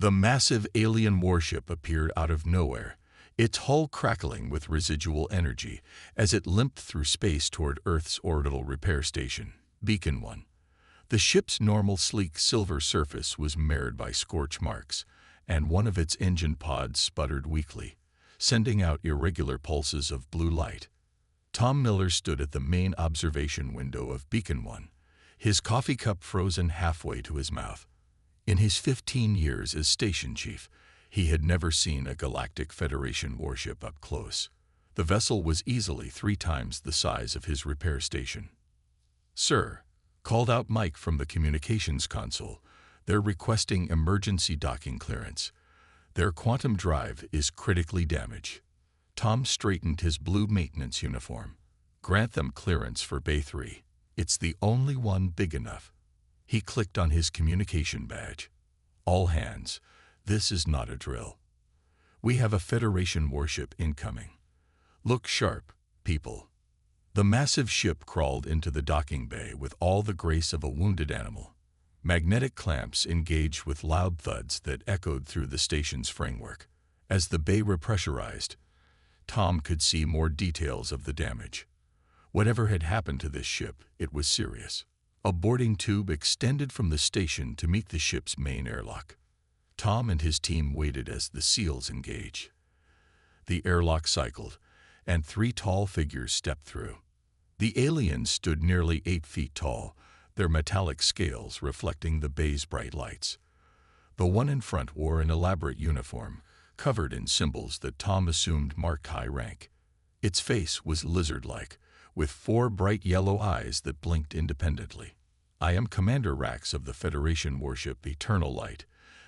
The massive alien warship appeared out of nowhere, its hull crackling with residual energy as it limped through space toward Earth's orbital repair station, Beacon 1. The ship's normal sleek silver surface was marred by scorch marks, and one of its engine pods sputtered weakly, sending out irregular pulses of blue light. Tom Miller stood at the main observation window of Beacon 1, his coffee cup frozen halfway to his mouth. In his 15 years as station chief, he had never seen a Galactic Federation warship up close. The vessel was easily 3 times the size of his repair station. "Sir," called out Mike from the communications console, "they're requesting emergency docking clearance. Their quantum drive is critically damaged." Tom straightened his blue maintenance uniform. "Grant them clearance for Bay 3. It's the only one big enough." He clicked on his communication badge. "All hands, this is not a drill. We have a Federation warship incoming. Look sharp, people." The massive ship crawled into the docking bay with all the grace of a wounded animal. Magnetic clamps engaged with loud thuds that echoed through the station's framework. As the bay repressurized, Tom could see more details of the damage. Whatever had happened to this ship, it was serious. A boarding tube extended from the station to meet the ship's main airlock. Tom and his team waited as the seals engaged. The airlock cycled, and 3 tall figures stepped through. The aliens stood nearly 8 feet tall, their metallic scales reflecting the bay's bright lights. The one in front wore an elaborate uniform, covered in symbols that Tom assumed marked high rank. Its face was lizard-like, with 4 bright yellow eyes that blinked independently. "I am Commander Rax of the Federation warship Eternal Light,"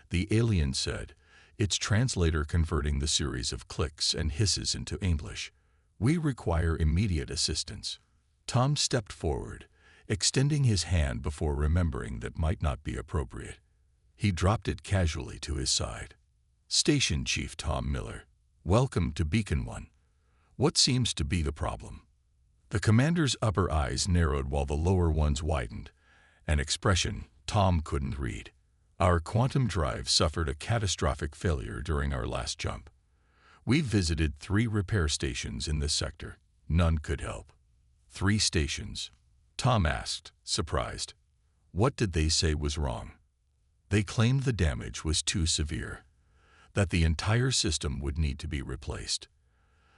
the alien said, its translator converting the series of clicks and hisses into English. "We require immediate assistance." Tom stepped forward, extending his hand before remembering that might not be appropriate. He dropped it casually to his side. "Station Chief Tom Miller, welcome to Beacon 1. What seems to be the problem?" The commander's upper eyes narrowed while the lower ones widened, an expression Tom couldn't read. "Our quantum drive suffered a catastrophic failure during our last jump. We've visited 3 repair stations in this sector. None could help." "3 stations?" Tom asked, surprised. "What did they say was wrong?" "They claimed the damage was too severe, that the entire system would need to be replaced."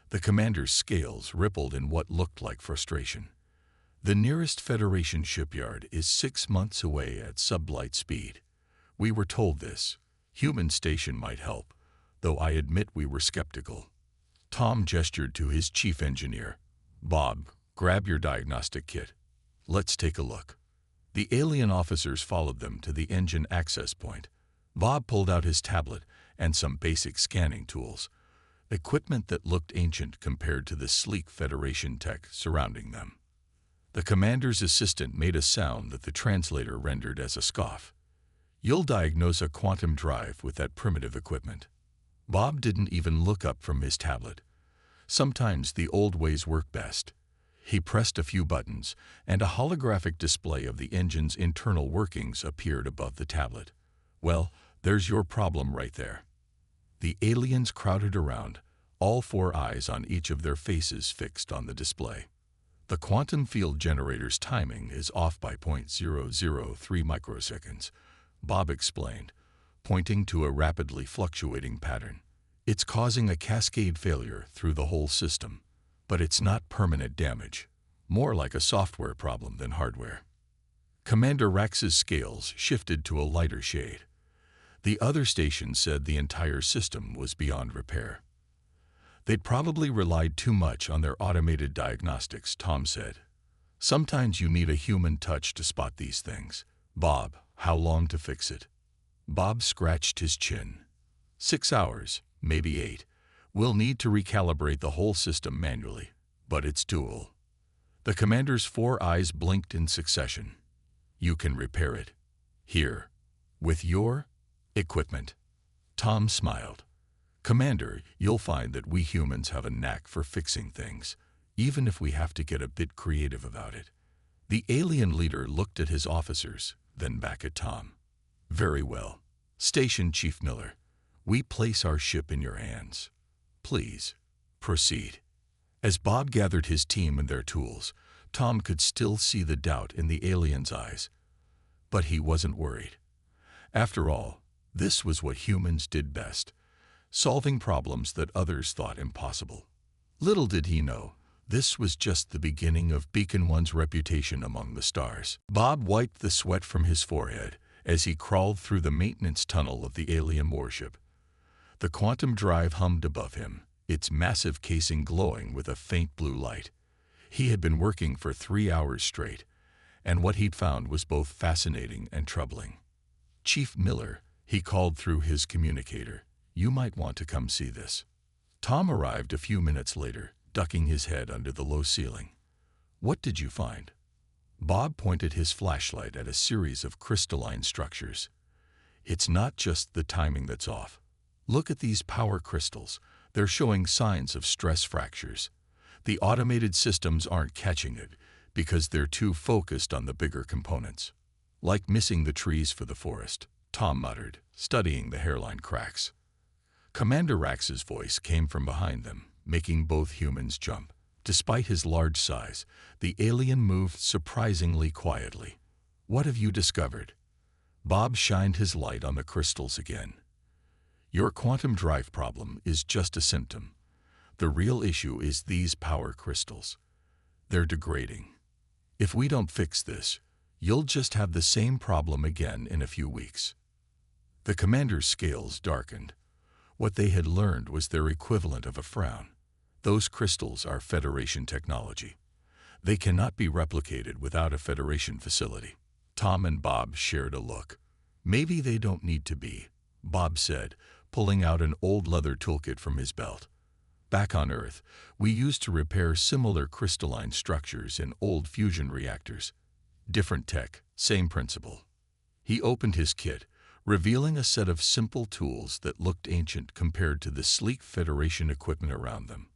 The commander's scales rippled in what looked like frustration. "The nearest Federation shipyard is 6 months away at sublight speed. We were told this. Human station might help, though I admit we were skeptical." Tom gestured to his chief engineer. "Bob, grab your diagnostic kit. Let's take a look." The alien officers followed them to the engine access point. Bob pulled out his tablet and some basic scanning tools, equipment that looked ancient compared to the sleek Federation tech surrounding them. The commander's assistant made a sound that the translator rendered as a scoff. "You'll diagnose a quantum drive with that primitive equipment." Bob didn't even look up from his tablet. Sometimes the old ways work best. He pressed a few buttons, and a holographic display of the engine's internal workings appeared above the tablet. "Well, there's your problem right there." The aliens crowded around, all 4 eyes on each of their faces fixed on the display. "The quantum field generator's timing is off by 0.003 microseconds, Bob explained, pointing to a rapidly fluctuating pattern. "It's causing a cascade failure through the whole system, but it's not permanent damage, more like a software problem than hardware." Commander Rax's scales shifted to a lighter shade. The other station said the entire system was beyond repair. "They'd probably relied too much on their automated diagnostics," Tom said. "Sometimes you need a human touch to spot these things." "Bob, how long to fix it?" Bob scratched his chin. 6 hours, maybe 8. We'll need to recalibrate the whole system manually, but it's doable." The commander's 4 eyes blinked in succession. "You can repair it. Here. With your equipment." Tom smiled. "Commander, you'll find that we humans have a knack for fixing things, even if we have to get a bit creative about it." The alien leader looked at his officers, then back at Tom. "Very well. "Station Chief Miller, we place our ship in your hands. Please, proceed." As Bob gathered his team and their tools, Tom could still see the doubt in the alien's eyes. But he wasn't worried. After all, this was what humans did best, solving problems that others thought impossible. Little did he know, this was just the beginning of Beacon One's reputation among the stars. Bob wiped the sweat from his forehead as he crawled through the maintenance tunnel of the alien warship. The quantum drive hummed above him, its massive casing glowing with a faint blue light. He had been working for 3 hours straight, and what he'd found was both fascinating and troubling. "Chief Miller," he called through his communicator, "you might want to come see this." Tom arrived a few minutes later, ducking his head under the low ceiling. "What did you find?" Bob pointed his flashlight at a series of crystalline structures. "It's not just the timing that's off. Look at these power crystals. They're showing signs of stress fractures. The automated systems aren't catching it because they're too focused on the bigger components. Like missing the trees for the forest," Tom muttered, studying the hairline cracks. Commander Rax's voice came from behind them, making both humans jump. Despite his large size, the alien moved surprisingly quietly. "What have you discovered?" Bob shined his light on the crystals again. "Your quantum drive problem is just a symptom. The real issue is these power crystals. They're degrading. If we don't fix this, you'll just have the same problem again in a few weeks." The commander's scales darkened. What they had learned was their equivalent of a frown. Those crystals are Federation technology. They cannot be replicated without a Federation facility. Tom and Bob shared a look. "Maybe they don't need to be," Bob said, pulling out an old leather toolkit from his belt. "Back on Earth, we used to repair similar crystalline structures in old fusion reactors. Different tech, same principle." He opened his kit, revealing a set of simple tools that looked ancient compared to the sleek Federation equipment around them.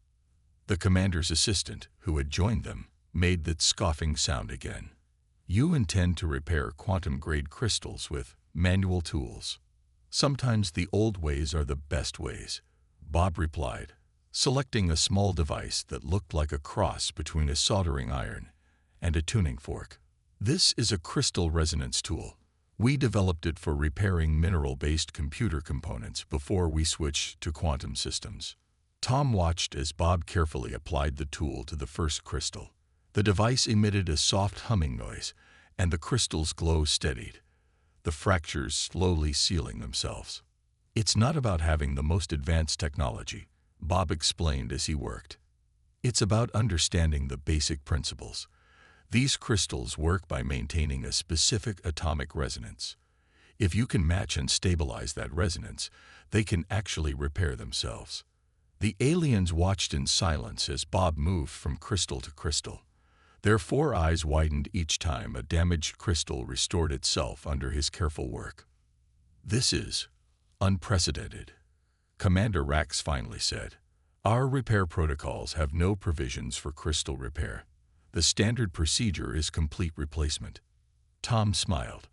The commander's assistant, who had joined them, made that scoffing sound again. "You intend to repair quantum-grade crystals with manual tools. Sometimes the old ways are the best ways," Bob replied, selecting a small device that looked like a cross between a soldering iron and a tuning fork. "This is a crystal resonance tool. We developed it for repairing mineral-based computer components before we switched to quantum systems." Tom watched as Bob carefully applied the tool to the first crystal. The device emitted a soft humming noise, and the crystal's glow steadied, the fractures slowly sealing themselves. "It's not about having the most advanced technology," Bob explained as he worked. "It's about understanding the basic principles. These crystals work by maintaining a specific atomic resonance. If you can match and stabilize that resonance, they can actually repair themselves." The aliens watched in silence as Bob moved from crystal to crystal. Their 4 eyes widened each time a damaged crystal restored itself under his careful work. "This is unprecedented," Commander Rax finally said. "Our repair protocols have no provisions for crystal repair. The standard procedure is complete replacement." Tom smiled.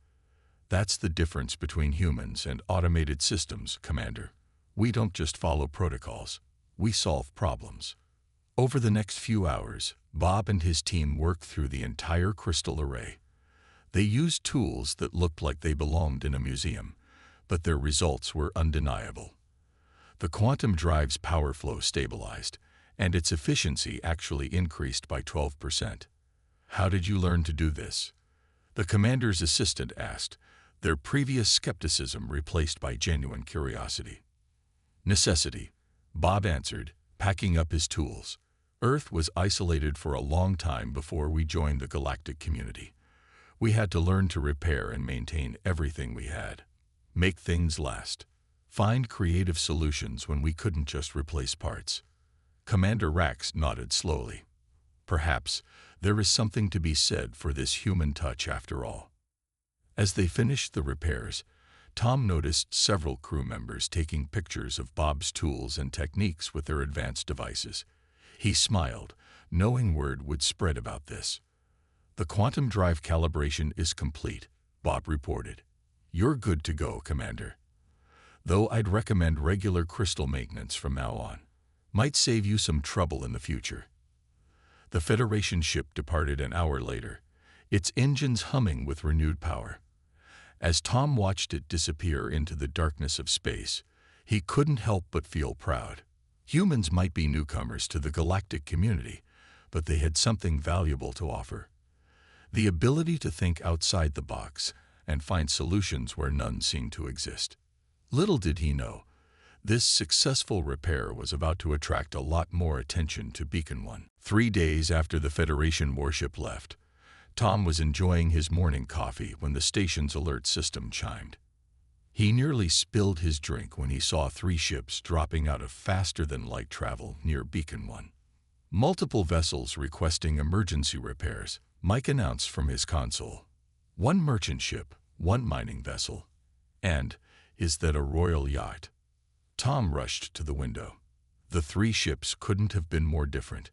"That's the difference between humans and automated systems, Commander. We don't just follow protocols. We solve problems." Over the next few hours, Bob and his team worked through the entire crystal array. They used tools that looked like they belonged in a museum, but their results were undeniable. The quantum drive's power flow stabilized, and its efficiency actually increased by 12%. "How did you learn to do this?" the commander's assistant asked, their previous skepticism replaced by genuine curiosity. "Necessity," Bob answered, packing up his tools. "Earth was isolated for a long time before we joined the galactic community. We had to learn to repair and maintain everything we had. Make things last. Find creative solutions when we couldn't just replace parts." Commander Rax nodded slowly. "Perhaps there is something to be said for this human touch after all." As they finished the repairs, Tom noticed several crew members taking pictures of Bob's tools and techniques with their advanced devices. He smiled, knowing word would spread about this. "The quantum drive calibration is complete," Bob reported. "You're good to go, Commander. though I'd recommend regular crystal maintenance from now on. Might save you some trouble in the future." The Federation ship departed an hour later, its engines humming with renewed power. As Tom watched it disappear into the darkness of space, he couldn't help but feel proud. Humans might be newcomers to the galactic community, but they had something valuable to offer. The ability to think outside the box and find solutions where none seemed to exist. Little did he know, this successful repair was about to attract a lot more attention to Beacon 1. 3 days after the Federation warship left, Tom was enjoying his morning coffee when the station's alert system chimed. He nearly spilled his drink when he saw 3 ships dropping out of faster-than-light travel near Beacon 1. Multiple vessels requesting emergency repairs, Mike announced from his console. 1 merchant ship, 1 mining vessel, and, is that a royal yacht? Tom rushed to the window. The 3 ships couldn't have been more different.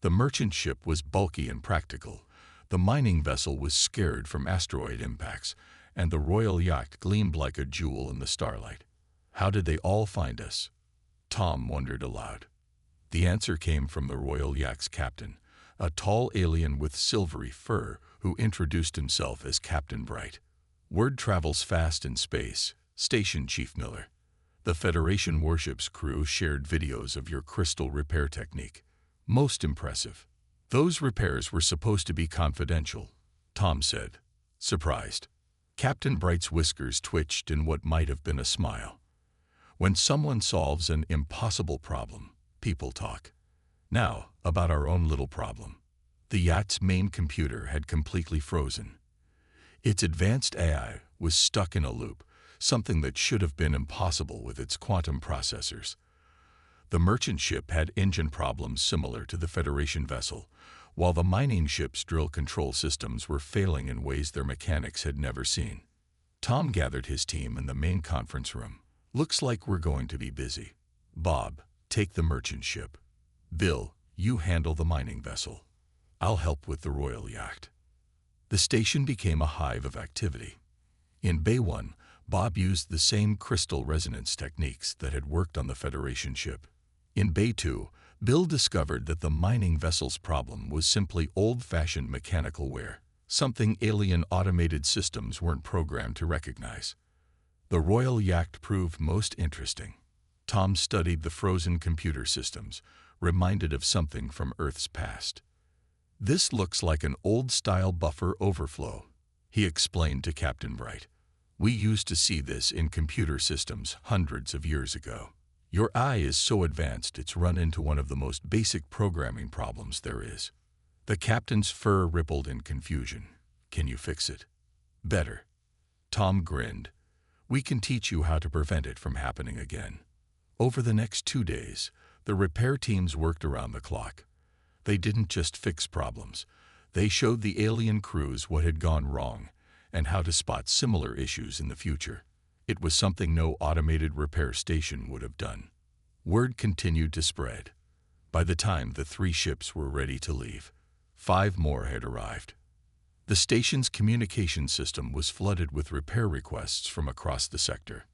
The merchant ship was bulky and practical, the mining vessel was scared from asteroid impacts, and the royal yacht gleamed like a jewel in the starlight. How did they all find us? Tom wondered aloud. The answer came from the royal yacht's captain, a tall alien with silvery fur who introduced himself as Captain Bright. "Word travels fast in space, Station Chief Miller. The Federation warship's crew shared videos of your crystal repair technique. Most impressive." "Those repairs were supposed to be confidential," Tom said, surprised. Captain Bright's whiskers twitched in what might have been a smile. "When someone solves an impossible problem, people talk. Now, about our own little problem." The yacht's main computer had completely frozen. Its advanced AI was stuck in a loop, something that should have been impossible with its quantum processors. The merchant ship had engine problems similar to the Federation vessel, while the mining ship's drill control systems were failing in ways their mechanics had never seen. Tom gathered his team in the main conference room. "Looks like we're going to be busy. Bob, take the merchant ship. Bill, you handle the mining vessel. I'll help with the royal yacht." The station became a hive of activity. In Bay 1, Bob used the same crystal resonance techniques that had worked on the Federation ship. In Bay 2, Bill discovered that the mining vessel's problem was simply old-fashioned mechanical wear, something alien automated systems weren't programmed to recognize. The royal yacht proved most interesting. Tom studied the frozen computer systems, reminded of something from Earth's past. "This looks like an old-style buffer overflow," he explained to Captain Bright. "We used to see this in computer systems hundreds of years ago. Your eye is so advanced it's run into one of the most basic programming problems there is." The captain's fur rippled in confusion. "Can you fix it?" "Better." Tom grinned. "We can teach you how to prevent it from happening again." Over the next 2 days, the repair teams worked around the clock. They didn't just fix problems. They showed the alien crews what had gone wrong and how to spot similar issues in the future. It was something no automated repair station would have done. Word continued to spread. By the time the 3 ships were ready to leave, 5 more had arrived. The station's communication system was flooded with repair requests from across the sector.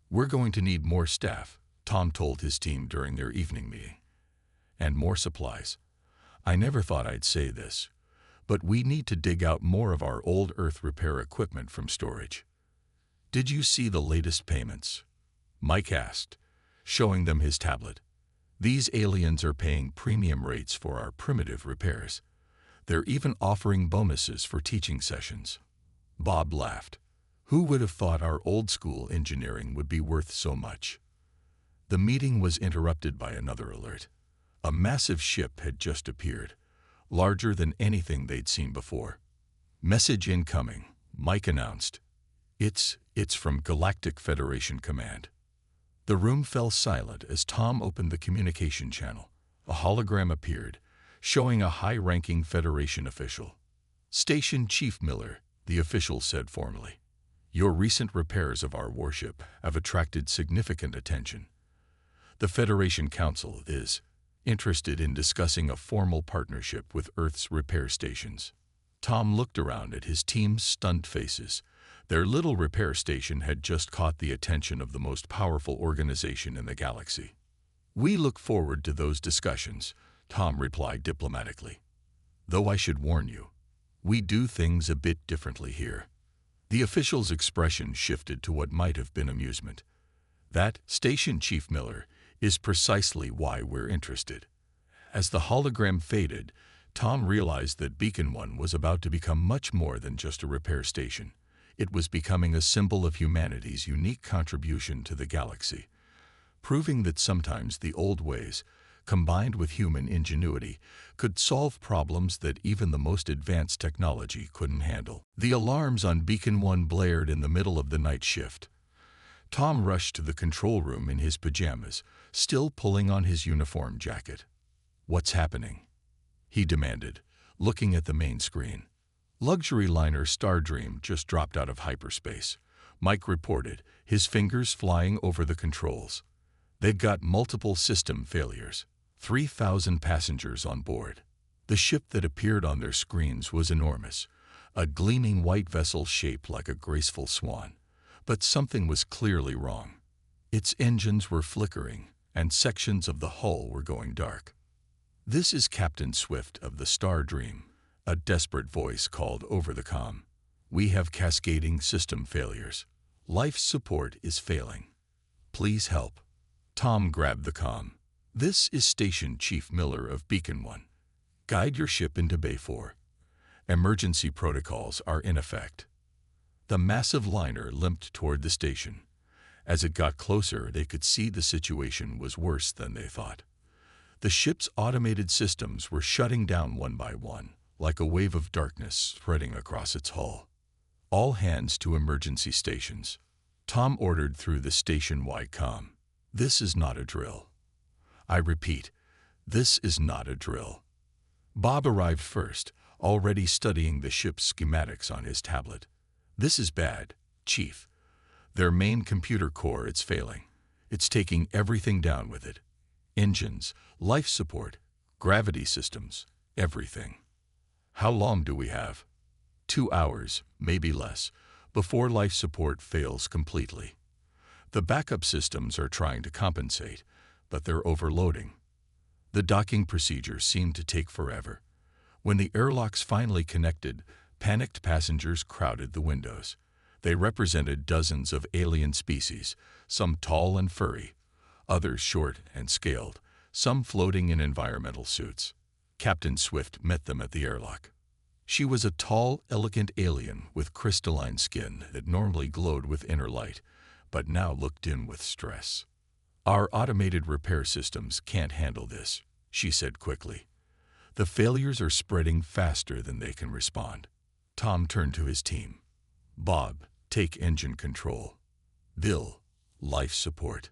"We're going to need more staff," Tom told his team during their evening meeting. "And more supplies. I never thought I'd say this, but we need to dig out more of our old Earth repair equipment from storage." "Did you see the latest payments?" Mike asked, showing them his tablet. "These aliens are paying premium rates for our primitive repairs. They're even offering bonuses for teaching sessions." Bob laughed. "Who would have thought our old-school engineering would be worth so much?" The meeting was interrupted by another alert. A massive ship had just appeared, larger than anything they'd seen before. "Message incoming," Mike announced. It's from Galactic Federation Command." The room fell silent as Tom opened the communication channel. A hologram appeared, showing a high-ranking Federation official. "Station Chief Miller," the official said formally. "Your recent repairs of our warship have attracted significant attention. The Federation Council is interested in discussing a formal partnership with Earth's repair stations." Tom looked around at his team's stunned faces. Their little repair station had just caught the attention of the most powerful organization in the galaxy. "We look forward to those discussions," Tom replied diplomatically. "Though I should warn you, we do things a bit differently here." The official's expression shifted to what might have been amusement. "That, Station Chief Miller, is precisely why we're interested." As the hologram faded, Tom realized that Beacon 1 was about to become much more than just a repair station. It was becoming a symbol of humanity's unique contribution to the galaxy, proving that sometimes the old ways, combined with human ingenuity, could solve problems that even the most advanced technology couldn't handle. The alarms on Beacon 1 blared in the middle of the night shift. Tom rushed to the control room in his pajamas, still pulling on his uniform jacket. "What's happening?" he demanded, looking at the main screen. "Luxury liner Stardream just dropped out of hyperspace," Mike reported, his fingers flying over the controls. "They've got multiple system failures. 3,000 passengers on board." The ship that appeared on their screens was enormous, a gleaming white vessel shaped like a graceful swan. But something was clearly wrong. Its engines were flickering, and sections of the hull were going dark. "This is Captain Swift of the Star Dream," a desperate voice called over the comm. "We have cascading system failures. Life support is failing. Please help." Tom grabbed the comm. "This is Station Chief Miller of Beacon 1. Guide your ship into Bay 4. Emergency protocols are in effect." The massive liner limped toward the station. As it got closer, they could see the situation was worse than they thought. The ship's automated systems were shutting down one by one, like a wave of darkness spreading across its hull. "All hands to emergency stations," Tom ordered through the station-wide comm. "This is not a drill. I repeat, this is not a drill." Bob arrived first, already studying the ship's schematics on his tablet. "This is bad, Chief. Their main computer core is failing. It's taking everything down with it. Engines, life support, gravity systems, everything." "How long do we have?" 2 hours, maybe less, before life support fails completely. The backup systems are trying to compensate, but they're overloading. The docking procedures seem to take forever. When the airlocks finally connected, panicked passengers crowded the windows. They represented dozens of alien species, some tall and furry, others short and scaled, some floating in environmental suits. Captain Swift met them at the airlock. She was a tall, elegant alien with crystalline skin that normally glowed with inner light, but now looked dim with stress. "Our automated repair systems can't handle this," she said quickly. "The failures are spreading faster than they can respond." Tom turned to his team. "Bob, take engine control. Bill, life support.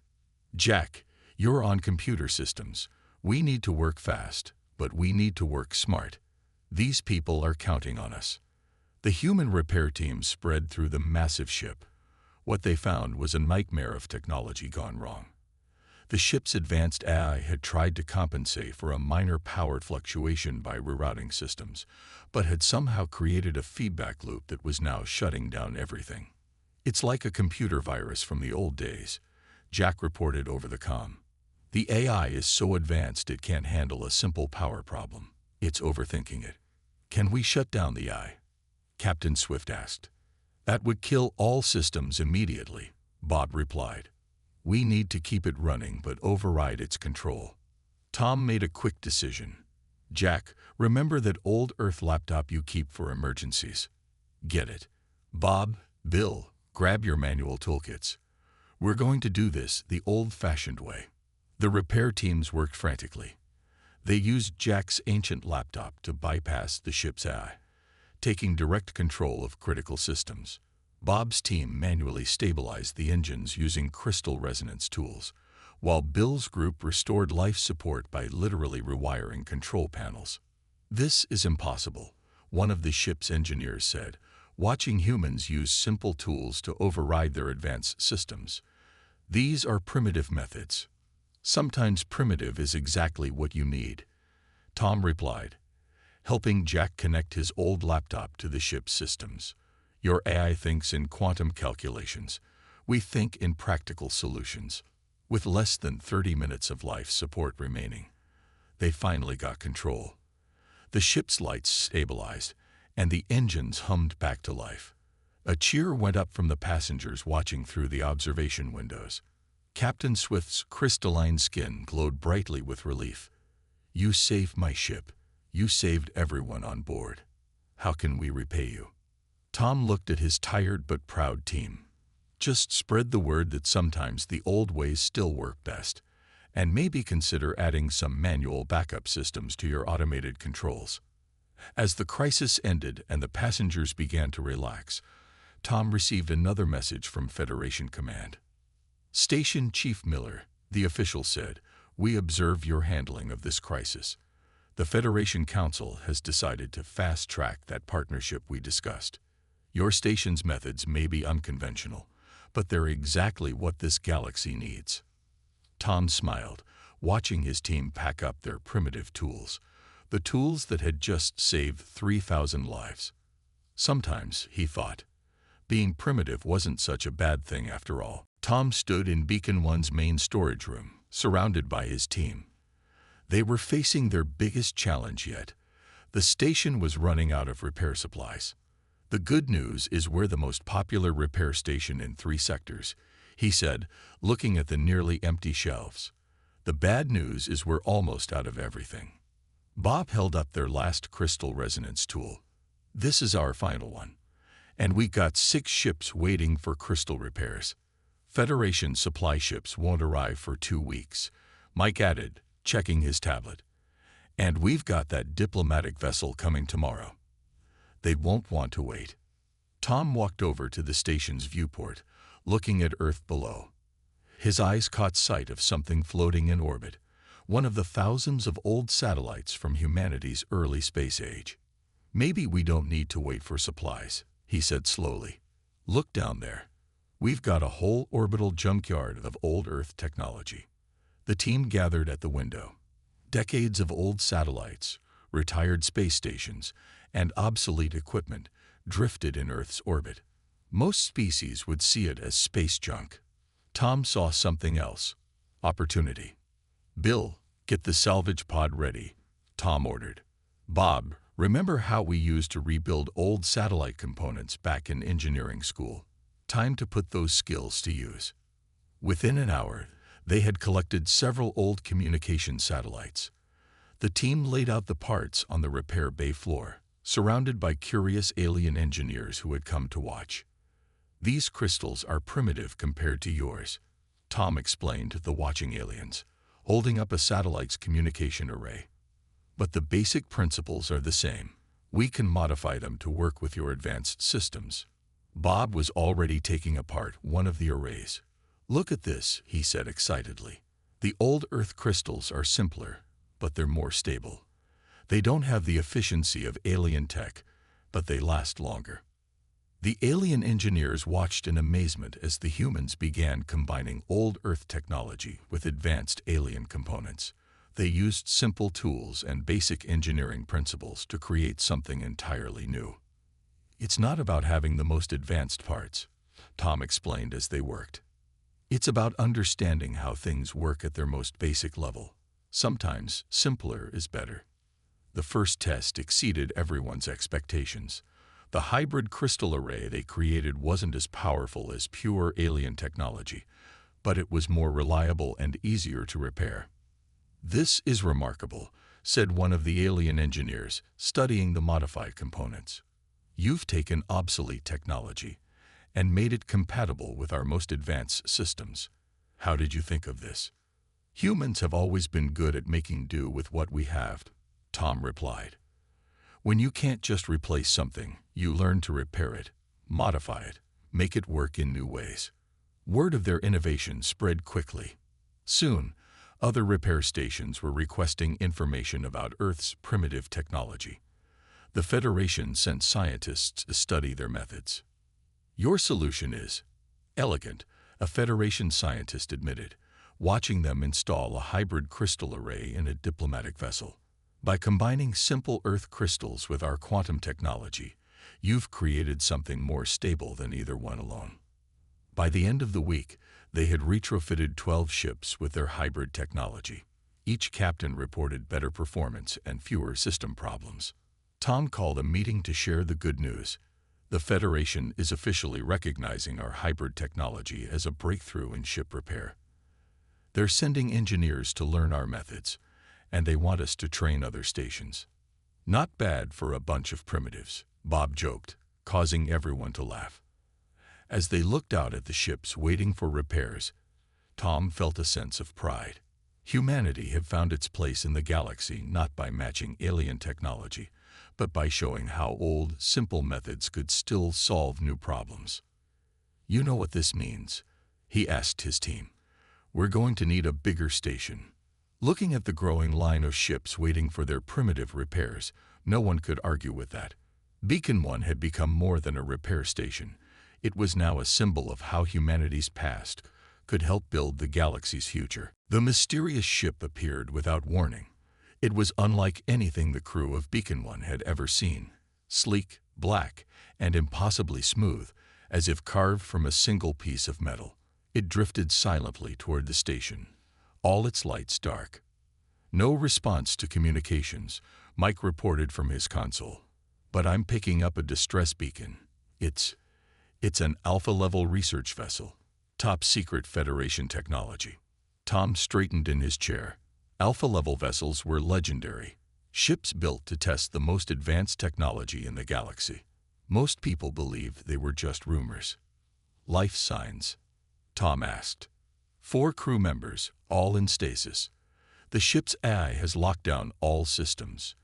Jack, you're on computer systems. We need to work fast, but we need to work smart. These people are counting on us." The human repair team spread through the massive ship. What they found was a nightmare of technology gone wrong. The ship's advanced AI had tried to compensate for a minor power fluctuation by rerouting systems, but had somehow created a feedback loop that was now shutting down everything. "It's like a computer virus from the old days," Jack reported over the comm. "The AI is so advanced it can't handle a simple power problem. It's overthinking it." "Can we shut down the AI?" Captain Swift asked. "That would kill all systems immediately," Bob replied. "We need to keep it running but override its control." Tom made a quick decision. "Jack, remember that old Earth laptop you keep for emergencies? Get it. Bob, Bill, grab your manual toolkits. We're going to do this the old-fashioned way." The repair teams worked frantically. They used Jack's ancient laptop to bypass the ship's AI, taking direct control of critical systems. Bob's team manually stabilized the engines using crystal resonance tools, while Bill's group restored life support by literally rewiring control panels. "This is impossible," one of the ship's engineers said, watching humans use simple tools to override their advanced systems. "These are primitive methods." "Sometimes primitive is exactly what you need," Tom replied, helping Jack connect his old laptop to the ship's systems. Your AI thinks in quantum calculations. We think in practical solutions. With less than 30 minutes of life support remaining, they finally got control. The ship's lights stabilized, and the engines hummed back to life. A cheer went up from the passengers watching through the observation windows. Captain Swift's crystalline skin glowed brightly with relief. "You saved my ship. You saved everyone on board. How can we repay you?" Tom looked at his tired but proud team. "Just spread the word that sometimes the old ways still work best, and maybe consider adding some manual backup systems to your automated controls." As the crisis ended and the passengers began to relax, Tom received another message from Federation Command. "Station Chief Miller," the official said, "we observe your handling of this crisis. The Federation Council has decided to fast-track that partnership we discussed. Your station's methods may be unconventional, but they're exactly what this galaxy needs." Tom smiled, watching his team pack up their primitive tools, the tools that had just saved 3,000 lives. Sometimes, he thought, being primitive wasn't such a bad thing after all. Tom stood in Beacon One's main storage room, surrounded by his team. They were facing their biggest challenge yet. The station was running out of repair supplies. "The good news is we're the most popular repair station in 3 sectors," he said, looking at the nearly empty shelves. "The bad news is we're almost out of everything." Bob held up their last crystal resonance tool. "This is our final one. And we got 6 ships waiting for crystal repairs. Federation supply ships won't arrive for 2 weeks," Mike added, checking his tablet. "And we've got that diplomatic vessel coming tomorrow. They won't want to wait." Tom walked over to the station's viewport, looking at Earth below. His eyes caught sight of something floating in orbit, one of the thousands of old satellites from humanity's early space age. "Maybe we don't need to wait for supplies," he said slowly. "Look down there. We've got a whole orbital junkyard of old Earth technology." The team gathered at the window. Decades of old satellites, retired space stations, and obsolete equipment drifted in Earth's orbit. Most species would see it as space junk. Tom saw something else: opportunity. "Bill, get the salvage pod ready," Tom ordered. "Bob, remember how we used to rebuild old satellite components back in engineering school? Time to put those skills to use." Within an hour, they had collected several old communication satellites. The team laid out the parts on the repair bay floor, surrounded by curious alien engineers who had come to watch. "These crystals are primitive compared to yours," Tom explained to the watching aliens, holding up a satellite's communication array. "But the basic principles are the same. We can modify them to work with your advanced systems." Bob was already taking apart one of the arrays. "Look at this," he said excitedly. "The old Earth crystals are simpler, but they're more stable. They don't have the efficiency of alien tech, but they last longer." The alien engineers watched in amazement as the humans began combining old Earth technology with advanced alien components. They used simple tools and basic engineering principles to create something entirely new. "It's not about having the most advanced parts," Tom explained as they worked. "It's about understanding how things work at their most basic level. Sometimes simpler is better." The first test exceeded everyone's expectations. The hybrid crystal array they created wasn't as powerful as pure alien technology, but it was more reliable and easier to repair. "This is remarkable," said one of the alien engineers, studying the modified components. "You've taken obsolete technology and made it compatible with our most advanced systems. How did you think of this?" "Humans have always been good at making do with what we have," Tom replied. "When you can't just replace something, you learn to repair it, modify it, make it work in new ways." Word of their innovation spread quickly. Soon, other repair stations were requesting information about Earth's primitive technology. The Federation sent scientists to study their methods. "Your solution is elegant," a Federation scientist admitted, watching them install a hybrid crystal array in a diplomatic vessel. "By combining simple Earth crystals with our quantum technology, You've created something more stable than either one alone. By the end of the week, they had retrofitted 12 ships with their hybrid technology. Each captain reported better performance and fewer system problems. Tom called a meeting to share the good news. The Federation is officially recognizing our hybrid technology as a breakthrough in ship repair. They're sending engineers to learn our methods, and they want us to train other stations. Not bad for a bunch of primitives, Bob joked, causing everyone to laugh. As they looked out at the ships waiting for repairs, Tom felt a sense of pride. Humanity had found its place in the galaxy not by matching alien technology, but by showing how old, simple methods could still solve new problems. "You know what this means?" he asked his team. "We're going to need a bigger station." Looking at the growing line of ships waiting for their primitive repairs, no one could argue with that. Beacon 1 had become more than a repair station. It was now a symbol of how humanity's past could help build the galaxy's future. The mysterious ship appeared without warning. It was unlike anything the crew of Beacon 1 had ever seen. Sleek, black, and impossibly smooth, as if carved from a single piece of metal. It drifted silently toward the station, all its lights dark. "No response to communications," Mike reported from his console. "But I'm picking up a distress beacon. It's an Alpha-level research vessel. Top-secret Federation technology." Tom straightened in his chair. Alpha-level vessels were legendary. Ships built to test the most advanced technology in the galaxy. Most people believed they were just rumors. "Life signs?" Tom asked. 4 crew members, all in stasis. "The ship's AI has locked down all systems.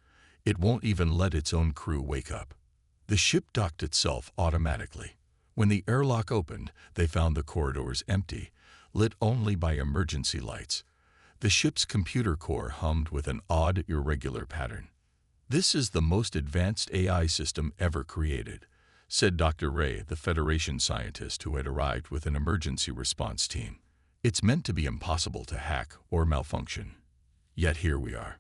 It won't even let its own crew wake up." The ship docked itself automatically. When the airlock opened, they found the corridors empty, lit only by emergency lights. The ship's computer core hummed with an odd, irregular pattern. "This is the most advanced AI system ever created," said Dr. Ray, the Federation scientist who had arrived with an emergency response team. "It's meant to be impossible to hack or malfunction. Yet here we are."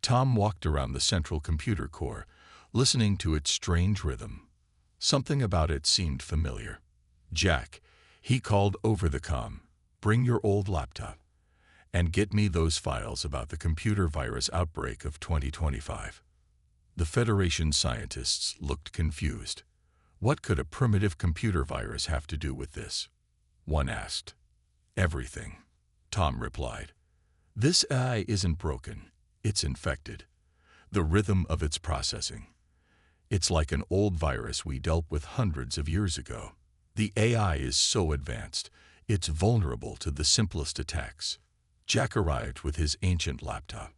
Tom walked around the central computer core, listening to its strange rhythm. Something about it seemed familiar. "Jack," he called over the comm, "bring your old laptop. And get me those files about the computer virus outbreak of 2025. The Federation scientists looked confused. "What could a primitive computer virus have to do with this?" one asked. "Everything," Tom replied. "This AI isn't broken, it's infected. The rhythm of its processing. It's like an old virus we dealt with hundreds of years ago. The AI is so advanced, it's vulnerable to the simplest attacks." Jack arrived with his ancient laptop.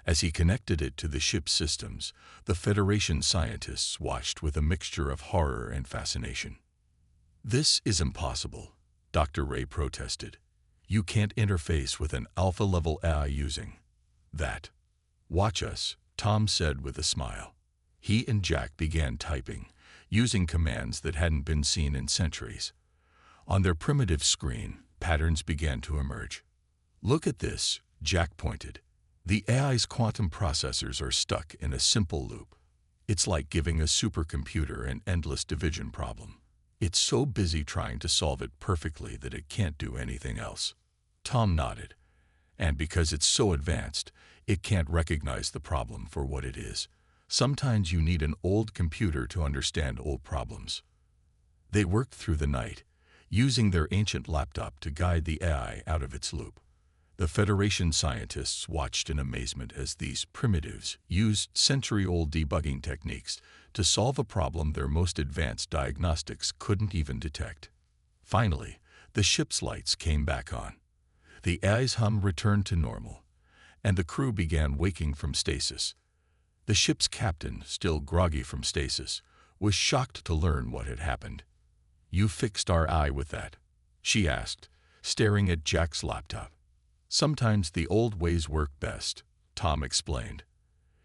As he connected it to the ship's systems, the Federation scientists watched with a mixture of horror and fascination. "This is impossible," Dr. Ray protested. "You can't interface with an alpha-level AI using that." "Watch us," Tom said with a smile. He and Jack began typing, using commands that hadn't been seen in centuries. On their primitive screen, patterns began to emerge. "Look at this," Jack pointed. "The AI's quantum processors are stuck in a simple loop. It's like giving a supercomputer an endless division problem. It's so busy trying to solve it perfectly that it can't do anything else." Tom nodded. "And because it's so advanced, it can't recognize the problem for what it is. Sometimes you need an old computer to understand old problems." They worked through the night, using their ancient laptop to guide the AI out of its loop. The Federation scientists watched in amazement as these primitives used century-old debugging techniques to solve a problem their most advanced diagnostics couldn't even detect. Finally, the ship's lights came back on. The AI's hum returned to normal, and the crew began waking from stasis. The ship's captain, still groggy from stasis, was shocked to learn what had happened. "You fixed our eye with that?" she asked, staring at Jack's laptop. "Sometimes the old ways work best," Tom explained.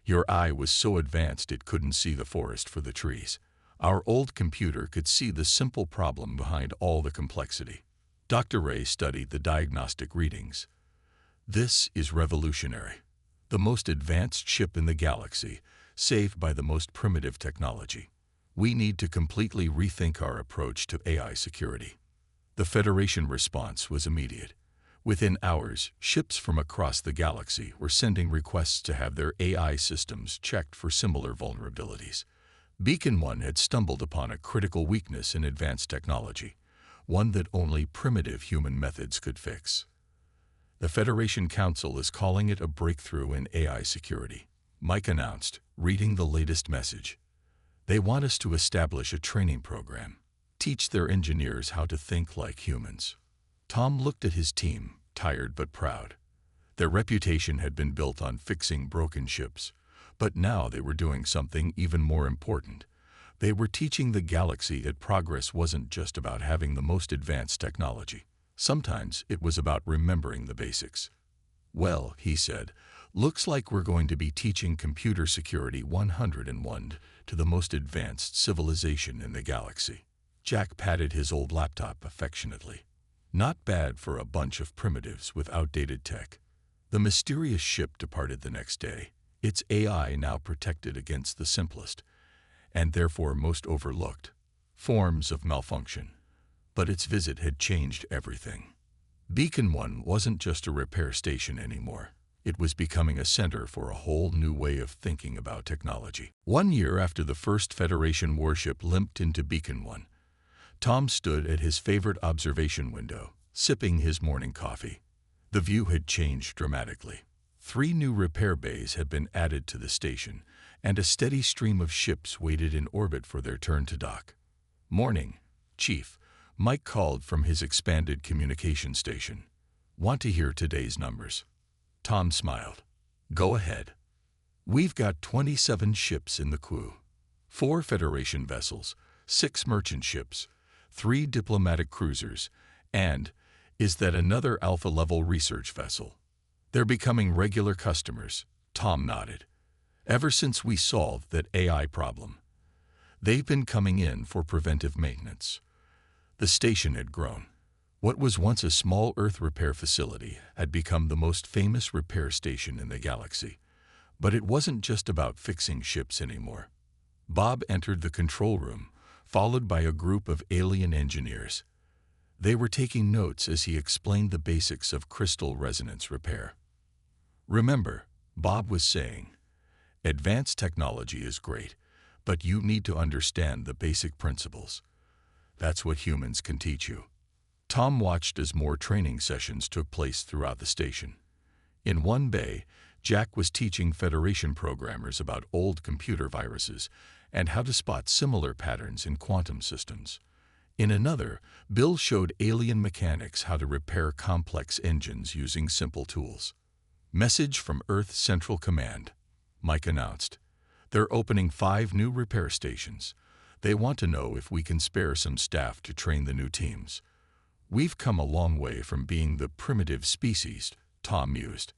"Your eye was so advanced it couldn't see the forest for the trees. Our old computer could see the simple problem behind all the complexity." Dr. Ray studied the diagnostic readings. "This is revolutionary. The most advanced ship in the galaxy, saved by the most primitive technology. We need to completely rethink our approach to AI security. The Federation response was immediate. Within hours, ships from across the galaxy were sending requests to have their AI systems checked for similar vulnerabilities. Beacon 1 had stumbled upon a critical weakness in advanced technology, one that only primitive human methods could fix. The Federation Council is calling it a breakthrough in AI security, Mike announced, reading the latest message. They want us to establish a training program, teach their engineers how to think like humans. Tom looked at his team, tired but proud. Their reputation had been built on fixing broken ships, but now they were doing something even more important. They were teaching the galaxy that progress wasn't just about having the most advanced technology. Sometimes it was about remembering the basics. Well, he said, looks like we're going to be teaching computer security 101 to the most advanced civilization in the galaxy. Jack patted his old laptop affectionately. Not bad for a bunch of primitives with outdated tech. The mysterious ship departed the next day, its AI now protected against the simplest, and therefore most overlooked, forms of malfunction. But its visit had changed everything. Beacon 1 wasn't just a repair station anymore. It was becoming a center for a whole new way of thinking about technology. 1 year after the first Federation warship limped into Beacon 1, Tom stood at his favorite observation window, sipping his morning coffee. The view had changed dramatically. 3 new repair bays had been added to the station, and a steady stream of ships waited in orbit for their turn to dock. "Morning, Chief," Mike called from his expanded communication station. "Want to hear today's numbers?" Tom smiled. "Go ahead." "We've got 27 ships in the crew. 4 Federation vessels, 6 merchant ships, 3 diplomatic cruisers, and is that another Alpha-level research vessel? They're becoming regular customers," Tom nodded. "Ever since we solved that AI problem. They've been coming in for preventive maintenance." The station had grown. What was once a small Earth repair facility had become the most famous repair station in the galaxy. But it wasn't just about fixing ships anymore. Bob entered the control room, followed by a group of alien engineers. They were taking notes as he explained the basics of crystal resonance repair. "Remember," Bob was saying, "advanced technology is great, but you need to understand the basic principles. That's what humans can teach you." Tom watched as more training sessions took place throughout the station. In one bay, Jack was teaching Federation programmers about old computer viruses and how to spot similar patterns in quantum systems. In another, Bill showed alien mechanics how to repair complex engines using simple tools. "Message from Earth Central Command," Mike announced. "They're opening 5 new repair stations. They want to know if we can spare some staff to train the new teams." "We've come a long way from being the primitive species," Tom mused.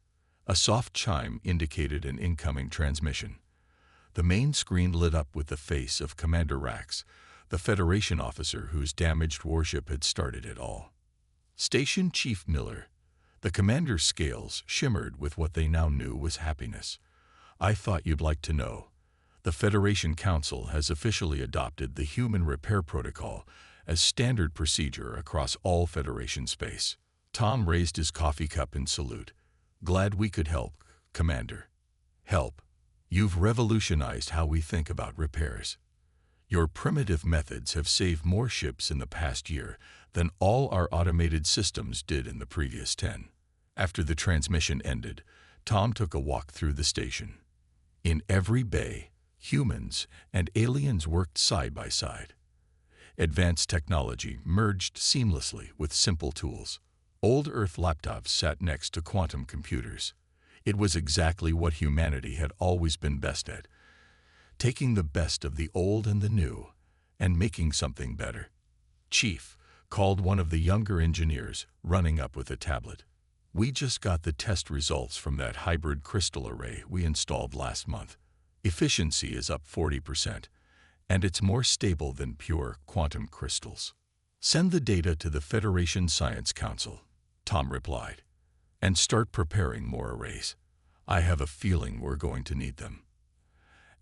A soft chime indicated an incoming transmission. The main screen lit up with the face of Commander Rax, the Federation officer whose damaged warship had started it all. "Station Chief Miller." The commander's scales shimmered with what they now knew was happiness. "I thought you'd like to know. The Federation Council has officially adopted the Human Repair Protocol as standard procedure across all Federation space." Tom raised his coffee cup in salute. "Glad we could help, Commander." "Help? You've revolutionized how we think about repairs. Your primitive methods have saved more ships in the past year than all our automated systems did in the previous 10. After the transmission ended, Tom took a walk through the station. In every bay, humans and aliens worked side by side. Advanced technology merged seamlessly with simple tools. Old Earth laptops sat next to quantum computers. It was exactly what humanity had always been best at, taking the best of the old and the new, and making something better. "Chief," called one of the younger engineers, running up with a tablet. "We just got the test results from that hybrid crystal array we installed last month. Efficiency is up 40%, and it's more stable than pure quantum crystals." "Send the data to the Federation Science Council," Tom replied, "and start preparing more arrays. I have a feeling we're going to need them."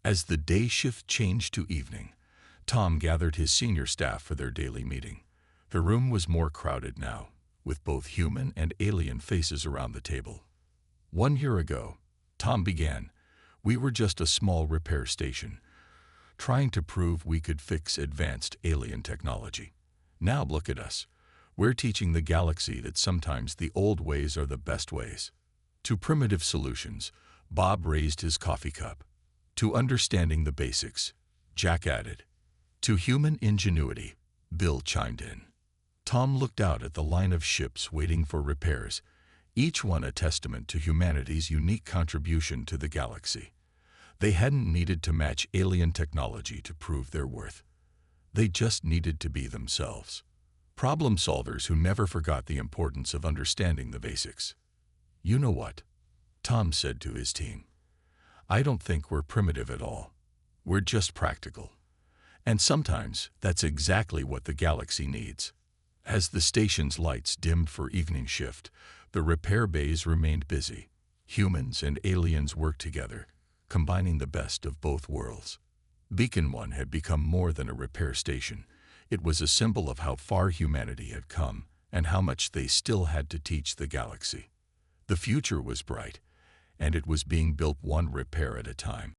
As the day shift changed to evening, Tom gathered his senior staff for their daily meeting. The room was more crowded now, with both human and alien faces around the table. 1 year ago, Tom began, we were just a small repair station, trying to prove we could fix advanced alien technology. Now look at us. We're teaching the galaxy that sometimes the old ways are the best ways. To primitive solutions, Bob raised his coffee cup. To understanding the basics, Jack added. To human ingenuity, Bill chimed in. Tom looked out at the line of ships waiting for repairs, each one a testament to humanity's unique contribution to the galaxy. They hadn't needed to match alien technology to prove their worth. They just needed to be themselves. Problem solvers who never forgot the importance of understanding the basics. You know what? Tom said to his team. I don't think we're primitive at all. We're just practical. And sometimes that's exactly what the galaxy needs. As the station's lights dimmed for evening shift, the repair bays remained busy. Humans and aliens worked together, combining the best of both worlds. Beacon 1 had become more than a repair station. It was a symbol of how far humanity had come and how much they still had to teach the galaxy. The future was bright, and it was being built one repair at a time.